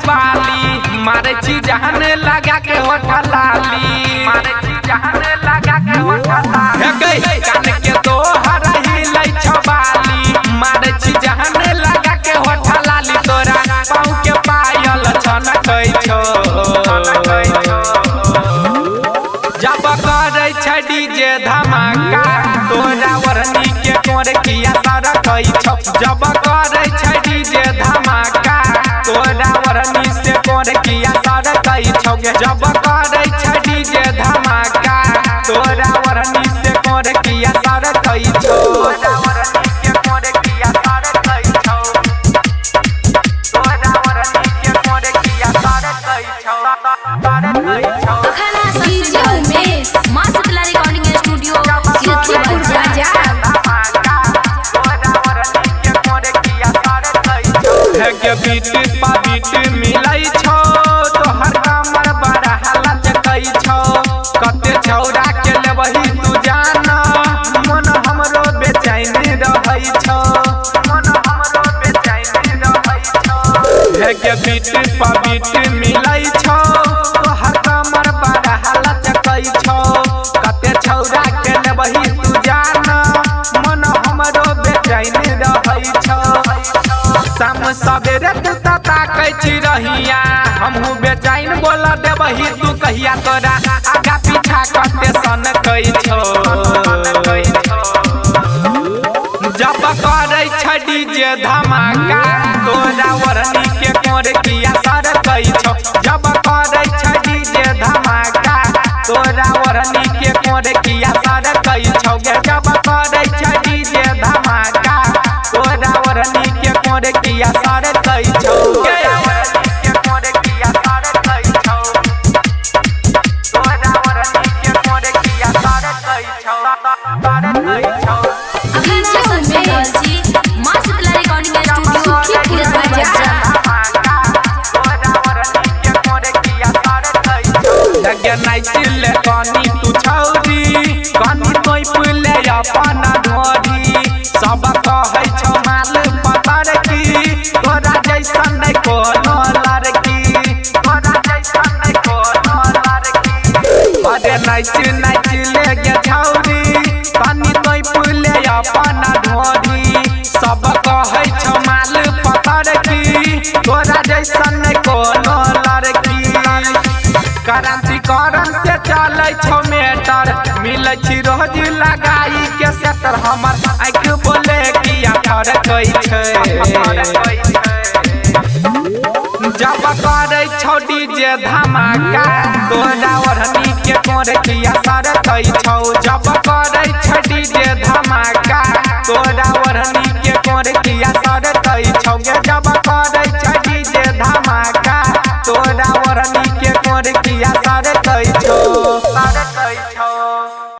मारे छी जहान लगा के होठा लाली मारे छी जहान लगा के होठा लाली हे कान के तो हरा ही लई छबाली मारे छी जहान लगा के होठा लाली तोरा पाँव के पायल छन कई छो जब करे छ डीजे धमाका तोरा वरनी के कोर किया सारा कई छो जब करे छ डीजे धमाका तोरा वरनी से कोर किया सारा कई छो जब करे छ डीजे धमाका तोरा वरनी से कोर किया सारा कई छो तोरा वरनी के कोर किया सारा कई छो तोरा वरनी के कोर किया सारा कई छो सारा कई छो अखाना डीजे उमेश मां शीतला रिकॉर्डिंग स्टूडियो लखीमपुर बाजार के बीट पा बीट मिलाई छो तोहर कमर बड़ा हालत कई छो कते छौरा के लेबही तू जाना मन हमरो बेचैन रहई छो मन हमरो बेचैन रहई छो के बीट पा बीट मिलाई छो तोहर कमर बड़ा हालत कई छो कते छौरा के लेबही तू जाना मन हमरो बेचैन रहई छो शाम सवेरे तू ताकै छी रहिया हमहू बेचैन बोल देबही तू कहिया तोरा आगा पीछा कते सन कई छो जब करे छ डीजे धमाका तोरा वरनी के कोर किया सर कई छो जब करे छ डीजे धमाका तोरा वरनी के कोर किया सर कई छो जब करे छ डीजे धमाका तोरा वरनी के कोर किया सारे कई छो तोरा वरनी के कोर किया सारे कई छो तोरा वरनी के कोर किया सारे कई छो सारे कई छो अखाना उमेश मां शीतला रिकॉर्डिंग स्टूडियो लखीमपुर बाजार तोरा वरनी के कोर किया सारे कई छो लगे नाइट ले कानी तू छौरी कानी कोई पुले अपन ढोरी सब कहै छौ माल पतर की तोरा जैसन नहीं कोनो लड़की तोरा जैसन नहीं कोनो लड़की अरे नाइट नाइट ले गे छौरी कानी कोई पुले अपन ढोरी सब कहै छौ माल पतर की तोरा जैसन नहीं कोनो लड़की क्रांति करण से चलै छौ मेटर मिलै छी रोज लगाई के सेटर हमर आँख बोले किया ठर कई छै जब करे छौ डीजे धमाका तोरा वरनी के कोर किया सर कई छौ जब करे छ डीजे धमाका तोरा वरनी के कोर किया सर कई छौ जब करे छ डीजे धमाका तोरा वरनी के कोर किया